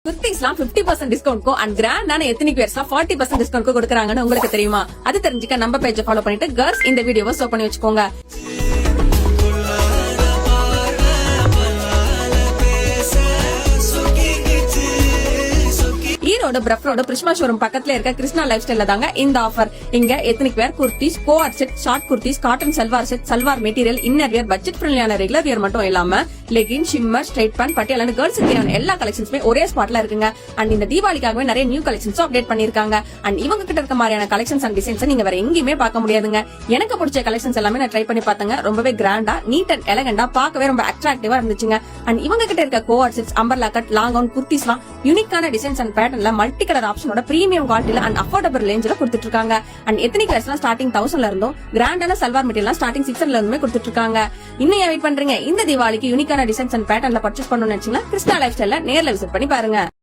குர்த்திஸ்லாம் 50% டிஸ்கவுண்ட்க்கும் and கிராண்டான ethnic வேர்ஸ்லாம் 40% டிஸ்கவுண்ட்க்கும் கொடுக்குறாங்கன்னு உங்களுக்கு தெரியுமா? அது தெரிஞ்சுக்க நம்ம பேஜை ஃபாலோ பண்ணிட்டு கேர்ள்ஸ் இந்த வீடியோவை சோ பண்ணி வச்சுக்கோங்க. Erode Brough road Prisma showroom பக்கத்துல இருக்க கிருஷ்ணா லைஃப் ஸ்டைல்ல தாங்க இந்த ஆஃபர். இங்க ethnic wear, kurtis, coord set, short kurtis, cotton salwar set, salwar material, inner wear, budget ஃப்ரெண்ட்லியான ரெகுலர் வேர் மட்டும் இல்லாம legging, shimmer, straight pant, Patiala girls தேவையான எல்லா கலெக்ஷன்ஸுமே ஒரே ஸ்பாட்ல இருக்குங்க. அண்ட் இந்த தீபாவளிக்காகவே நிறைய நியூ கலெக்ஷன்ஸும் அப்டேட் பண்ணிருக்காங்க. அண்ட் இவங்க கிட்ட இருக்க மாதிரியான கலெக்ஷன்ஸ் அண்ட் டிசைன்ஸ் நீங்க வேற எங்கேயுமே பார்க்க முடியாதுங்க. எனக்கு பிடிச்ச கலெக்ஷன்ஸ் எல்லாமே நான் ட்ரை பண்ணி பார்த்தேங்க. ரொம்பவே கிராண்டா, நீட் அண்ட் எலகண்டா, பார்க்கவே ரொம்ப அட்ராக்டிவா இருந்துச்சுங்க. அண்ட் இவங்க கிட்ட இருக்க coord sets, umbrella cut, long gown, குர்த்திஸ்லாம் யூனிக்கான டிசைன்ஸ் அண்ட் பேட்டர்ன்ல மல்டி கலர் ஆப்ஷனோட பிரீமியம் குவாலிட்டில அண்ட் அஃபோர்டபிள் ரேஞ்சில கொடுத்துட்டு இருக்காங்க. அண்ட் எத்தனிக் வேர்ஸ்லாம் ஸ்டார்டிங் 1000ல இருந்தும் கிராண்டான சல்வார் மெட்டீரியல் ஸ்டார்டிங் 600ல இருந்துமே கொடுத்துட்டு இருக்காங்க. இன்னும் வெயிட் பண்றீங்க? இந்த தீபாவளிக்கு யூனிக்கான டிசைன்ஸ் அண்ட் பேட்டர்ன்ல பர்ச்சேஸ் பண்ணணும்னு நினைச்சீங்கன்னா கிருஷ்ணா லைஃப் ஸ்டைல்ல நேர்ல விசிட் பண்ணி பாருங்க.